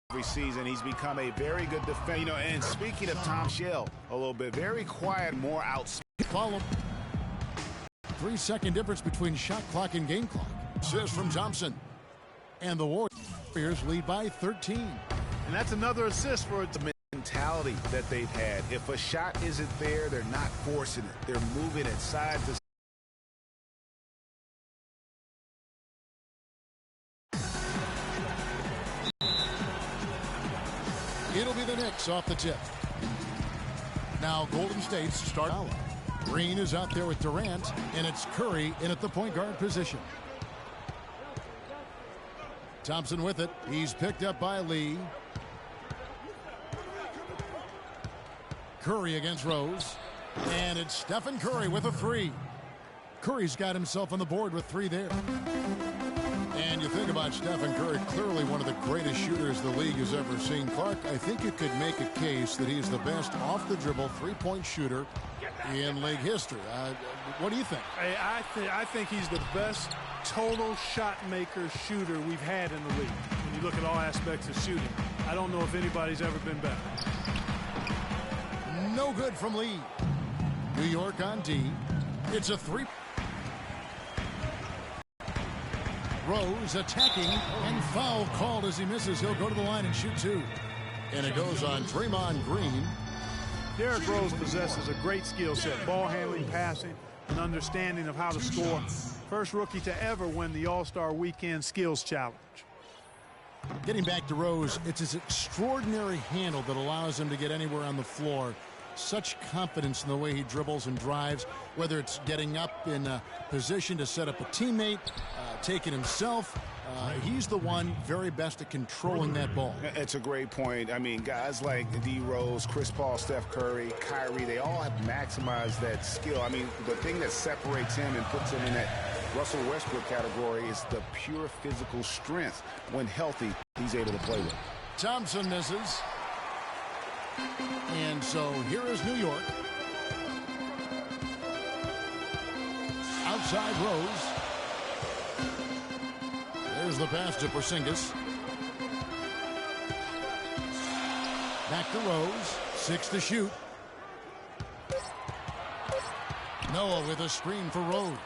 every season. He's become a very good defender. You know, and speaking of Tom Shell, a little bit, very quiet, more outspoken. Follow. 3-second difference between shot clock and game clock. Assist from Thompson. And the Warriors lead by 13. And that's another assist for the mentality that they've had. If a shot isn't there, they're not forcing it. They're moving it side to side. It'll be the Knicks off the tip. Now Golden State's start. Green is out there with Durant, and it's Curry in at the point guard position. Thompson with it. He's picked up by Lee. Curry against Rose. And it's Stephen Curry with a three. Curry's got himself on the board with three there. And you think about Stephen Curry, clearly one of the greatest shooters the league has ever seen. Clark, I think you could make a case that he's the best off-the-dribble three-point shooter in league history. What do you think? I think he's the best total shot maker shooter we've had in the league. When you look at all aspects of shooting, I don't know if anybody's ever been better. No good from Lee. New York on D. It's a three. Rose attacking, and foul called as he misses. He'll go to the line and shoot two. And it goes on Draymond Green. Derrick Rose possesses a great skill set, ball handling, passing, and understanding of how to score. First rookie to ever win the All-Star Weekend Skills Challenge. Getting back to Rose, it's his extraordinary handle that allows him to get anywhere on the floor. Such confidence in the way he dribbles and drives, whether it's getting up in a position to set up a teammate, taking himself. He's the one very best at controlling that ball. It's a great point. I mean, guys like D. Rose, Chris Paul, Steph Curry, Kyrie, they all have maximized that skill. I mean, the thing that separates him and puts him in that Russell Westbrook category is the pure physical strength. When healthy, he's able to play with. Thompson misses. And so here is New York. Outside Rose. There's the pass to Porzingis. Back to Rose. 6 to shoot. Noah with a screen for Rose.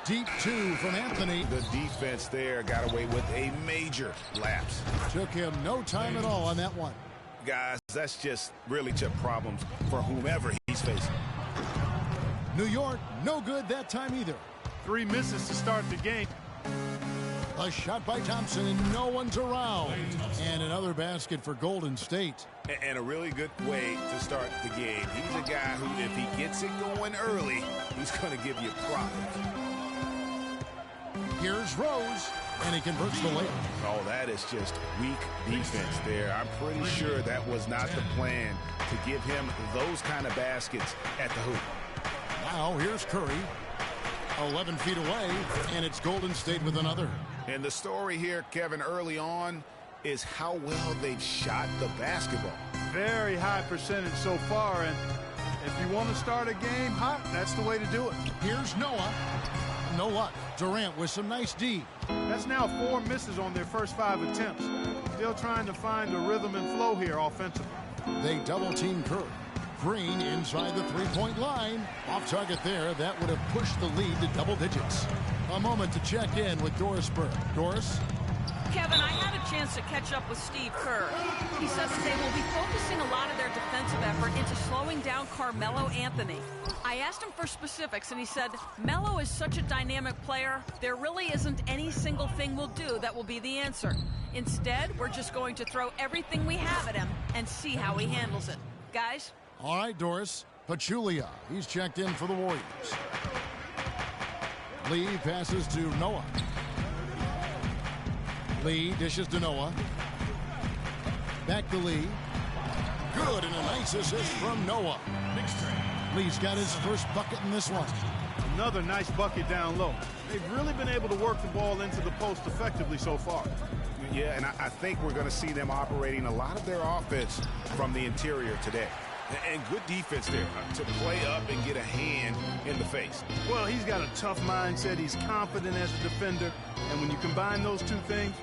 Deep two from Anthony. The defense there got away with a major lapse. Took him no time at all on that one. Guys, that's just really took problems for whomever he's facing. New York, no good that time either. 3 misses to start the game. A shot by Thompson, and no one's around. And another basket for Golden State. And a really good way to start the game. He's a guy who, if he gets it going early, he's going to give you problems. Here's Rose, and he converts the layup. Oh, that is just weak defense there. I'm pretty sure that was not the plan to give him those kind of baskets at the hoop. Now here's Curry. 11 feet away, and it's Golden State with another. And the story here, Kevin, early on is how well they've shot the basketball. Very high percentage so far, and if you want to start a game hot, that's the way to do it. Here's Noah. No luck. Durant with some nice D. That's now 4 misses on their first 5 attempts. Still trying to find the rhythm and flow here offensively. They double-team Curry. Green inside the three-point line. Off target there. That would have pushed the lead to double digits. A moment to check in with Doris Burke. Doris? Kevin, I had a chance to catch up with Steve Kerr. He says that they will be focusing a lot of their defensive effort into slowing down Carmelo Anthony. I asked him for specifics, and he said, Melo is such a dynamic player, there really isn't any single thing we'll do that will be the answer. Instead, we're just going to throw everything we have at him and see how he handles it. Guys? All right, Doris. Pachulia. He's checked in for the Warriors. Lee passes to Noah. Lee dishes to Noah. Back to Lee. Good, and a nice assist from Noah. Lee's got his first bucket in this one. Another nice bucket down low. They've really been able to work the ball into the post effectively so far. Yeah, and I think we're going to see them operating a lot of their offense from the interior today. And good defense there to play up and get a hand in the face. Well, he's got a tough mindset. He's confident as a defender. And when you combine those two things,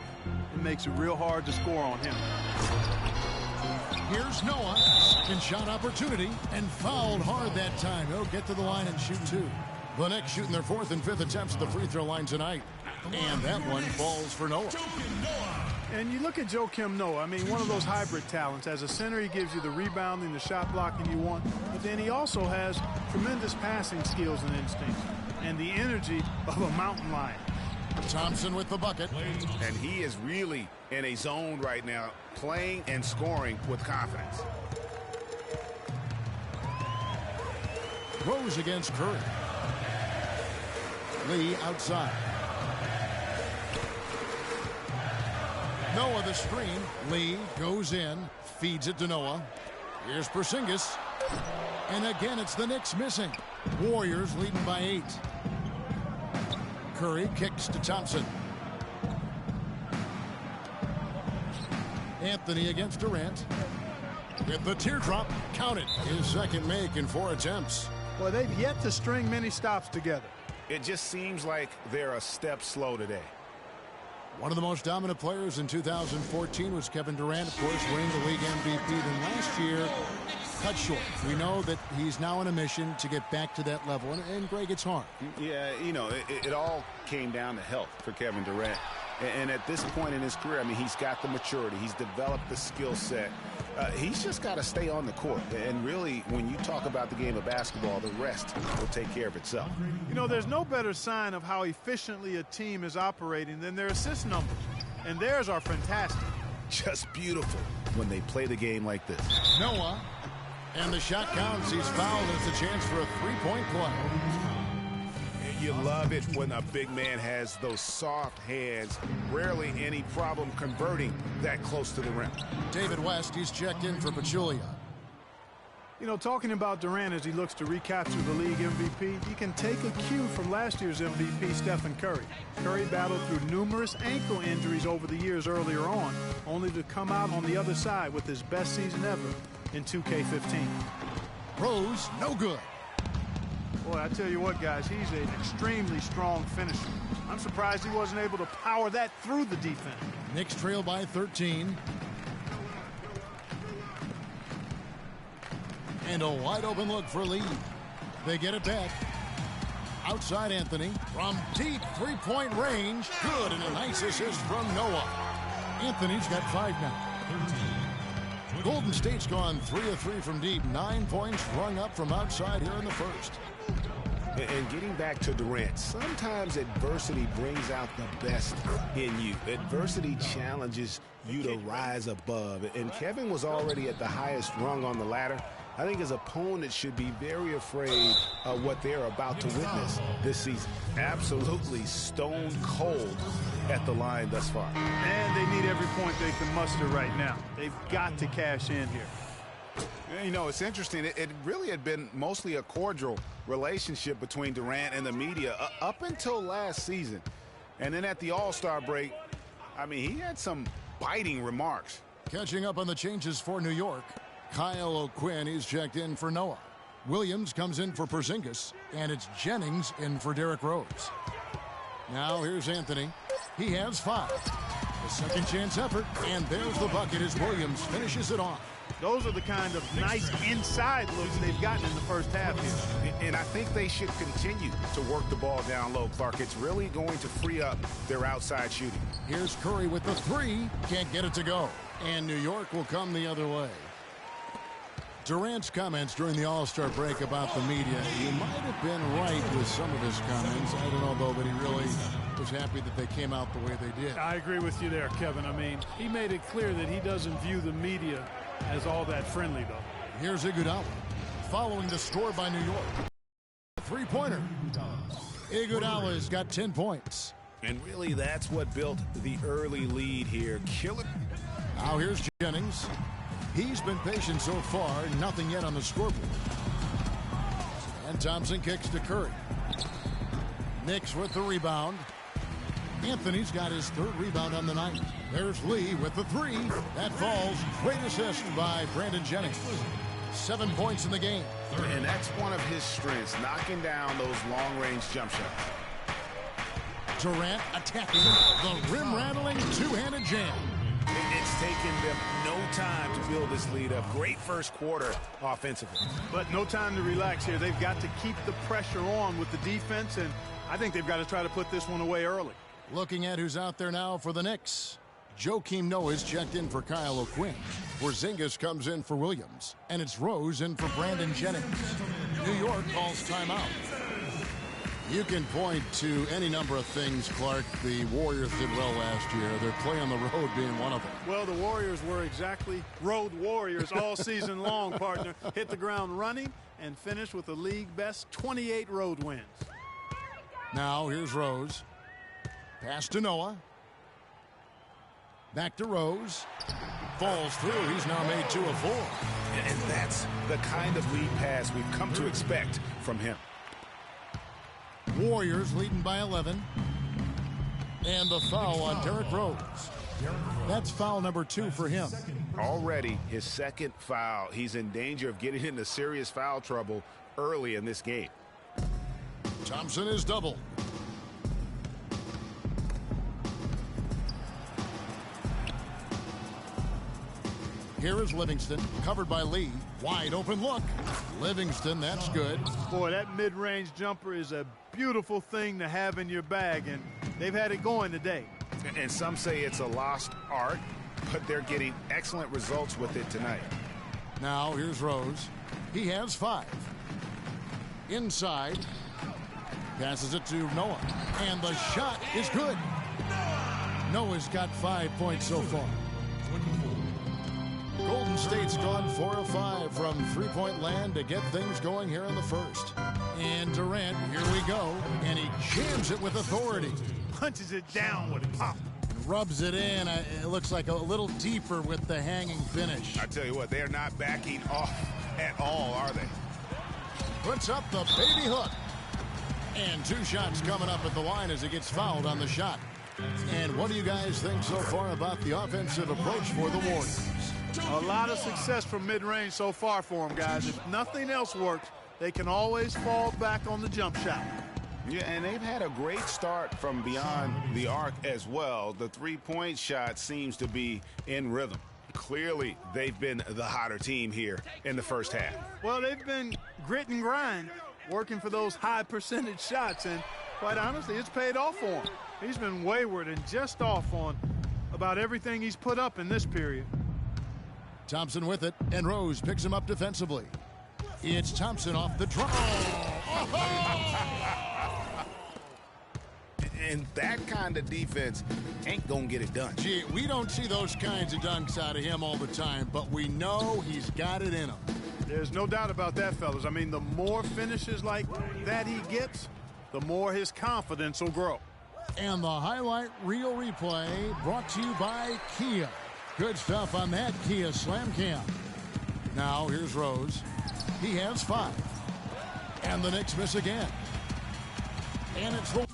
it makes it real hard to score on him. Here's Noah. Second shot opportunity. And fouled hard that time. He'll get to the line and shoot two. The Knicks shooting their fourth and fifth attempts at the free throw line tonight. And that one falls for Noah. And you look at Joakim Noah, I mean, one of those hybrid talents. As a center, he gives you the rebounding, the shot blocking you want. But then he also has tremendous passing skills and instincts. And the energy of a mountain lion. Thompson with the bucket. And he is really in a zone right now, playing and scoring with confidence. Rose against Curry. Lee outside. Noah the screen. Lee goes in, feeds it to Noah. Here's Porzingis. And again, it's the Knicks missing. Warriors leading by 8. Curry kicks to Thompson. Anthony against Durant. With the teardrop, count it. His second make in 4 attempts. Well, they've yet to string many stops together. It just seems like they're a step slow today. One of the most dominant players in 2014 was Kevin Durant, of course, winning the league MVP. Then last year, cut short. We know that he's now on a mission to get back to that level, and Greg, it's hard. Yeah, you know, it all came down to health for Kevin Durant. And at this point in his career, I mean, he's got the maturity. He's developed the skill set. He's just got to stay on the court. And really, when you talk about the game of basketball, the rest will take care of itself. You know, there's no better sign of how efficiently a team is operating than their assist numbers. And theirs are fantastic. Just beautiful when they play the game like this. Noah, and the shot counts. He's fouled. It's a chance for a three-point play. You love it when a big man has those soft hands. Rarely any problem converting that close to the rim. David West, he's checked in for Pachulia. You know, talking about Durant as he looks to recapture the league MVP, he can take a cue from last year's MVP, Stephen Curry. Curry battled through numerous ankle injuries over the years earlier on, only to come out on the other side with his best season ever in 2K15. Rose, no good. Boy, I tell you what, guys, he's an extremely strong finisher. I'm surprised he wasn't able to power that through the defense. Knicks trail by 13. And a wide open look for Lee. They get it back. Outside Anthony from deep three-point range. Good, and a nice assist from Noah. Anthony's got 5 now. Golden State's gone 3 of 3 from deep. 9 points rung up from outside here in the first. And getting back to Durant, sometimes adversity brings out the best in you. Adversity challenges you to rise above. And Kevin was already at the highest rung on the ladder. I think his opponent should be very afraid of what they're about to witness this season. Absolutely stone cold at the line thus far. And they need every point they can muster right now. They've got to cash in here. You know, it's interesting. It really had been mostly a cordial relationship between Durant and the media up until last season. And then at the All-Star break, I mean, he had some biting remarks. Catching up on the changes for New York, Kyle O'Quinn is checked in for Noah. Williams comes in for Porzingis, and it's Jennings in for Derrick Rose. Now here's Anthony. He has 5. A second chance effort, and there's the bucket as Williams finishes it off. Those are the kind of nice inside looks they've gotten in the first half here. And I think they should continue to work the ball down low, Clark. It's really going to free up their outside shooting. Here's Curry with the 3. Can't get it to go. And New York will come the other way. Durant's comments during the All-Star break about the media, he might have been right with some of his comments. I don't know, though, but he really was happy that they came out the way they did. I agree with you there, Kevin. I mean, he made it clear that he doesn't view the media as all that friendly, though. Here's Iguodala following the score by New York. Three-pointer. Iguodala's got 10 points. And really, that's what built the early lead here. Kill it. Now here's Jennings. He's been patient so far, nothing yet on the scoreboard. And Thompson kicks to Curry. Knicks with the rebound. Anthony's got his 3rd rebound on the night. There's Lee with the 3. That falls. Great assist by Brandon Jennings. 7 points in the game. And that's one of his strengths, knocking down those long-range jump shots. Durant attacking the rim-rattling two-handed jam. It's taken them no time to build this lead up. Great first quarter offensively. But no time to relax here. They've got to keep the pressure on with the defense, and I think they've got to try to put this one away early. Looking at who's out there now for the Knicks. Joakim Noah's checked in for Kyle O'Quinn. Porzingis comes in for Williams. And it's Rose in for Brandon Jennings. New York calls timeout. You can point to any number of things, Clark. The Warriors did well last year. Their play on the road being one of them. Well, the Warriors were exactly road warriors all season long, partner. Hit the ground running and finished with a league-best 28 road wins. Now, here's Rose. Pass to Noah. Back to Rose. Falls through. He's now made 2 of 4. And that's the kind of lead pass we've come to expect from him. Warriors leading by 11. And the foul on Derrick Rose. That's foul number 2 for him. Already his second foul. He's in danger of getting into serious foul trouble early in this game. Thompson is doubled. Here is Livingston, covered by Lee. Wide open look. Livingston, that's good. Boy, that mid-range jumper is a beautiful thing to have in your bag, and they've had it going today. And some say it's a lost art, but they're getting excellent results with it tonight. Now, here's Rose. He has 5. Inside. Passes it to Noah. And the shot is good. Noah's got 5 points so far. Golden State's gone 4 of 5 from three-point land to get things going here in the first. And Durant, here we go. And he jams it with authority. Punches it down with pop. Rubs it in. It looks like a little deeper with the hanging finish. I tell you what, they're not backing off at all, are they? Puts up the baby hook. And 2 shots coming up at the line as he gets fouled on the shot. And what do you guys think so far about the offensive approach for the Warriors? A lot of success from mid-range so far for them, guys. If nothing else works, they can always fall back on the jump shot. Yeah, and they've had a great start from beyond the arc as well. The three-point shot seems to be in rhythm. Clearly, they've been the hotter team here in the first half. Well, they've been grit and grind, working for those high percentage shots, and quite honestly, it's paid off for him. He's been wayward and just off on about everything he's put up in this period. Thompson with it, and Rose picks him up defensively. It's Thompson off the draw. And that kind of defense ain't gonna get it done. Gee, we don't see those kinds of dunks out of him all the time, but we know he's got it in him. There's no doubt about that, fellas. I mean, the more finishes like that he gets, the more his confidence will grow. And the highlight reel replay brought to you by Kia. Good stuff on that Kia Slam Cam. Now here's Rose. He has 5. And the Knicks miss again. And it's the...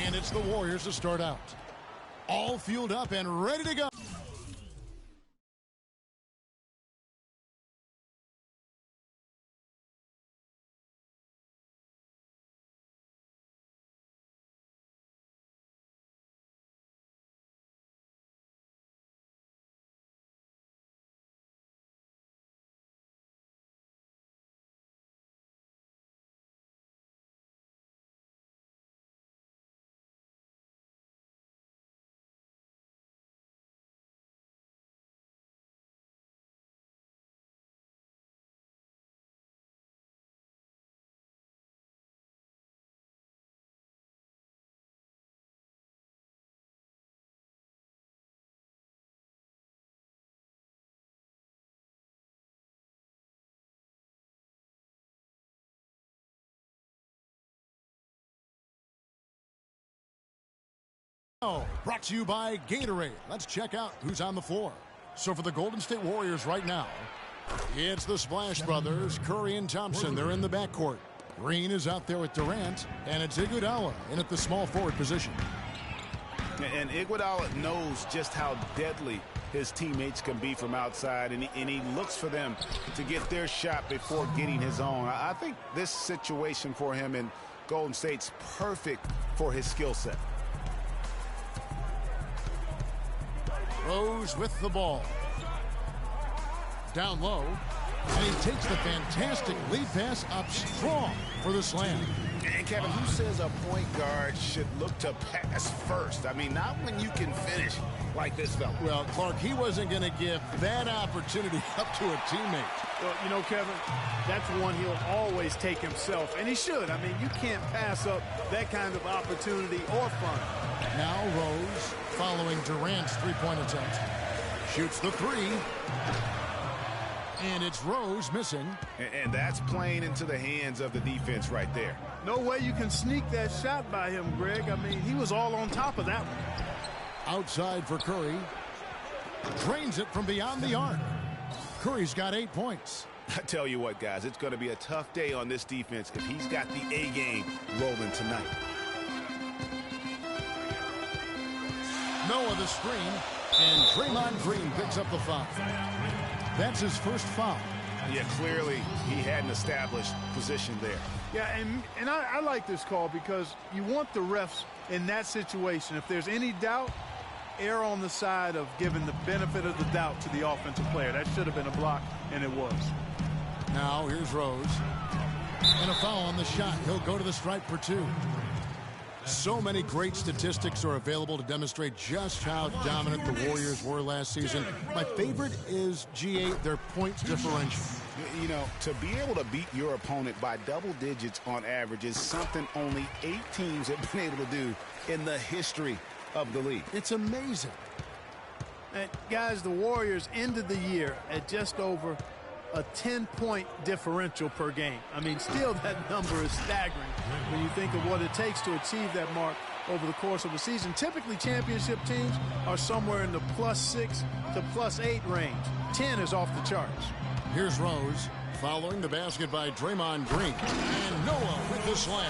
And it's the Warriors to start out. All fueled up and ready to go. Brought to you by Gatorade. Let's check out who's on the floor. So for the Golden State Warriors right now, it's the Splash Brothers, Curry and Thompson. They're in the backcourt. Green is out there with Durant, and it's Iguodala in at the small forward position. And Iguodala knows just how deadly his teammates can be from outside, and he looks for them to get their shot before getting his own. I think this situation for him in Golden State's perfect for his skill set. Rose with the ball. Down low. And he takes the fantastic lead pass up strong for the slam. And Kevin, who says a point guard should look to pass first? I mean, not when you can finish like this fella. Well, Clark, he wasn't going to give that opportunity up to a teammate. Well, you know, Kevin, that's one he'll always take himself, and he should. I mean, you can't pass up that kind of opportunity or fun. Now Rose, following Durant's three-point attempt, shoots the three. And it's Rose missing. And that's playing into the hands of the defense right there. No way you can sneak that shot by him, Greg. I mean, he was all on top of that one. Outside for Curry. Drains it from beyond the arc. Curry's got 8 points. I tell you what, guys, it's going to be a tough day on this defense if he's got the A game rolling tonight. Noah the screen, and Draymond Green picks up the foul. That's his first foul. Yeah, clearly he had an established position there. Yeah, and I like this call because you want the refs in that situation. If there's any doubt, err on the side of giving the benefit of the doubt to the offensive player. That should have been a block, and it was. Now here's Rose. And a foul on the shot. He'll go to the stripe for 2. So many great statistics are available to demonstrate just how dominant the Warriors were last season. My favorite is G8, their points differential. You know, to be able to beat your opponent by double digits on average is something only 8 teams have been able to do in the history of the league. It's amazing. And guys, the Warriors ended the year at just over a 10-point differential per game. I mean, still that number is staggering when you think of what it takes to achieve that mark over the course of a season. Typically, championship teams are somewhere in the +6 to +8 range. 10 is off the charts. Here's Rose, following the basket by Draymond Green. And Noah with the slam.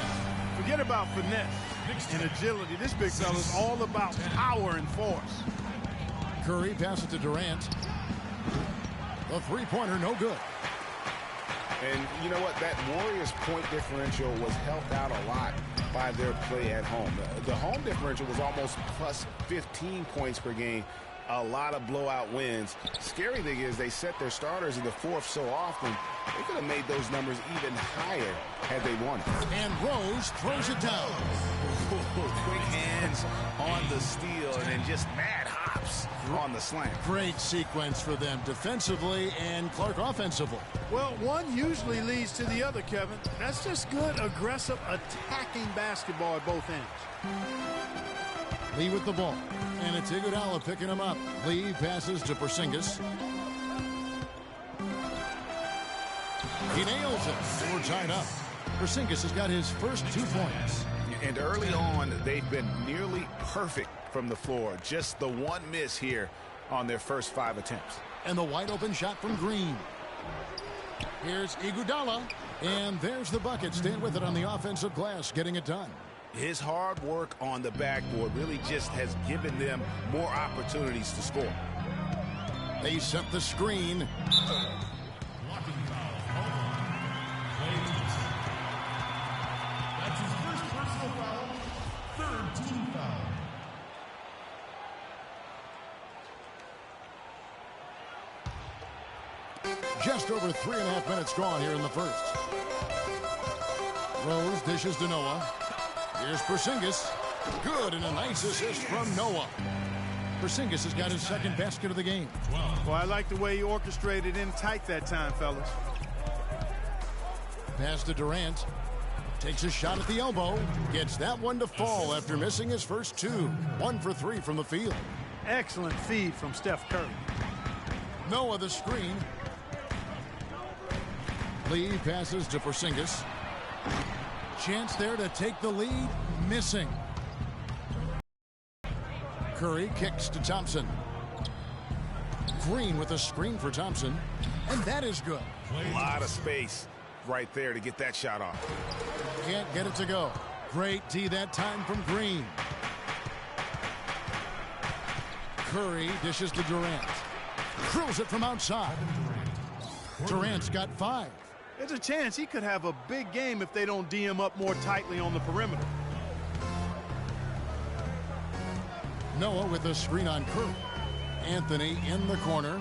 Forget about finesse and agility. This big fella is all about power and force. Curry passes to Durant. The three-pointer, no good. And you know what? That Warriors point differential was helped out a lot by their play at home. The home differential was almost +15 points per game. A lot of blowout wins. Scary thing is they set their starters in the fourth so often, they could have made those numbers even higher had they won. And Rose throws it down. Quick hands on the steal and then just mad hops on the slam. Great sequence for them defensively and Clark offensively. Well, one usually leads to the other, Kevin. That's just good, aggressive, attacking basketball at both ends. Lee with the ball. And it's Iguodala picking him up. Lee passes to Porzingis. He nails it. And we're tied up. Porzingis has got his first 2 points. And early on, they've been nearly perfect from the floor. Just the one miss here on their first 5 attempts. And the wide open shot from Green. Here's Iguodala. And there's the bucket. Stand with it on the offensive glass, getting it done. His hard work on the backboard really just has given them more opportunities to score. They set the screen. That's his first personal foul, third team foul. Just over 3.5 minutes gone here in the first. Rose dishes to Noah. Here's Porzingis. Good, and a nice assist from Noah. Porzingis has got his second basket of the game. Well, I like the way he orchestrated in tight that time, fellas. Pass to Durant. Takes a shot at the elbow. Gets that one to fall after missing his first 2. 1 for 3 from the field. Excellent feed from Steph Curry. Noah the screen. Lee passes to Porzingis. Chance there to take the lead. Missing. Curry kicks to Thompson. Green with a screen for Thompson. And that is good. A lot of space right there to get that shot off. Can't get it to go. Great D that time from Green. Curry dishes to Durant. Drills it from outside. Durant's got 5. There's a chance he could have a big game if they don't D him up more tightly on the perimeter. Noah with a screen on Curry. Anthony in the corner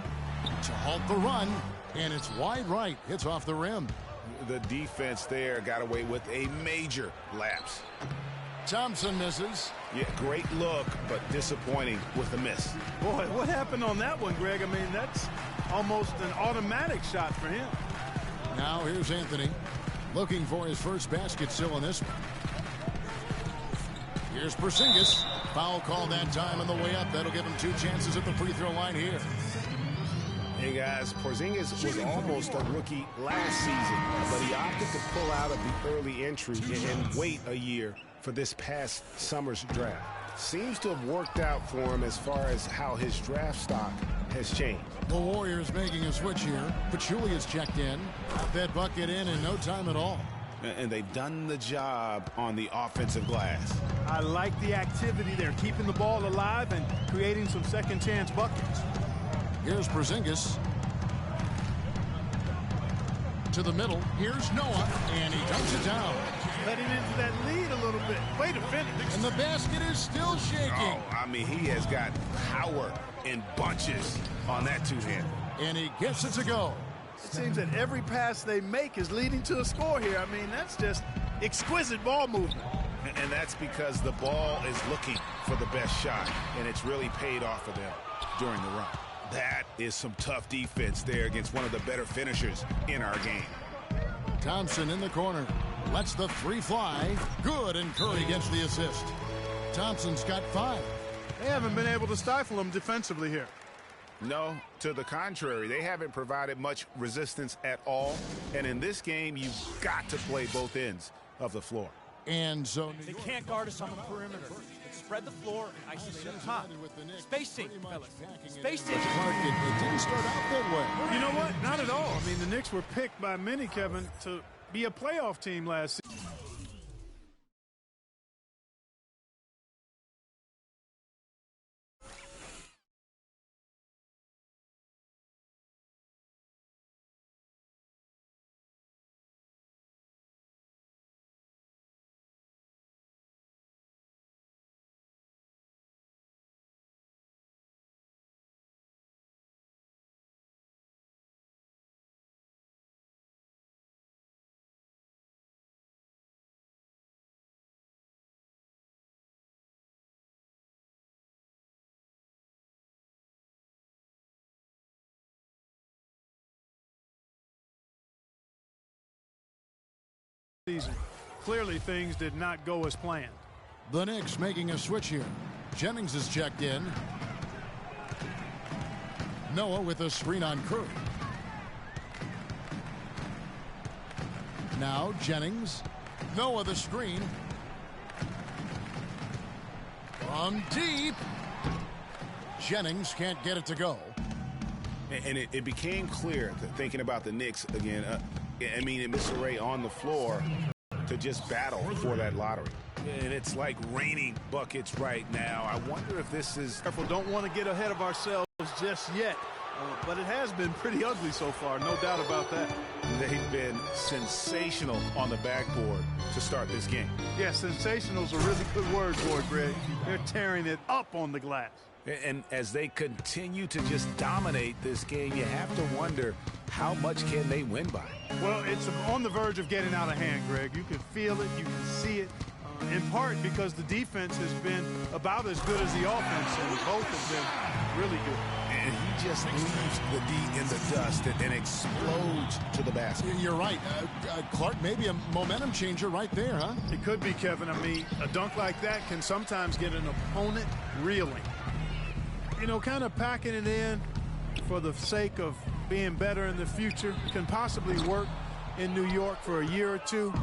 to halt the run, and it's wide right. Hits off the rim. The defense there got away with a major lapse. Thompson misses. Yeah, great look, but disappointing with the miss. Boy, what happened on that one, Greg? I mean, that's almost an automatic shot for him. Now here's Anthony looking for his first basket still in this one. Here's Porzingis. Foul call that time on the way up. That'll give him 2 chances at the free throw line here. Hey, guys, Porzingis was almost a rookie last season, but he opted to pull out of the early entry and wait a year for this past summer's draft. Seems to have worked out for him as far as how his draft stock has changed. The Warriors making a switch here. Pachulia's checked in. Got that bucket in no time at all. And they've done the job on the offensive glass. I like the activity. They're keeping the ball alive and creating some second chance buckets. Here's Porzingis. To the middle. Here's Noah, and he dumps it down. Letting into that lead a little bit. Way to finish. And the basket is still shaking. Oh, I mean, he has got power in bunches on that two-hand. And he gets it to go. It seems that every pass they make is leading to a score here. I mean, that's just exquisite ball movement. And that's because the ball is looking for the best shot, and it's really paid off for them during the run. That is some tough defense there against one of the better finishers in our game. Thompson in the corner. Lets the 3 fly. Good, and Curry gets the assist. Thompson's got 5. They haven't been able to stifle him defensively here. No, to the contrary. They haven't provided much resistance at all. And in this game, you've got to play both ends of the floor. And so they can't guard us on the perimeter. Spread the floor and isolate up top. Spacing, fellas. Spacing. It didn't start out that way. You know what? Not at all. I mean, the Knicks were picked by many, Kevin, to be a playoff team last season. Season. Clearly things did not go as planned. The Knicks making a switch here. Jennings is checked in. Noah with a screen on Curry. Now Jennings. Noah the screen. From deep. Jennings can't get it to go. And it became clear, that thinking about the Knicks again, I mean, in disarray on the floor to just battle for that lottery. And it's like raining buckets right now. I wonder if this is... Careful, don't want to get ahead of ourselves just yet. But it has been pretty ugly so far, no doubt about that. They've been sensational on the backboard to start this game. Yeah, sensational is a really good word for it, Greg. They're tearing it up on the glass. And as they continue to just dominate this game, you have to wonder, how much can they win by? Well, it's on the verge of getting out of hand, Greg. You can feel it, you can see it, in part because the defense has been about as good as the offense, and both of them really good. And he just leaves the D in the dust and explodes to the basket. You're right. Clark, maybe a momentum changer right there, huh? It could be, Kevin. I mean, a dunk like that can sometimes get an opponent reeling. You know, kind of packing it in for the sake of being better in the future can possibly work in New York for a year or two.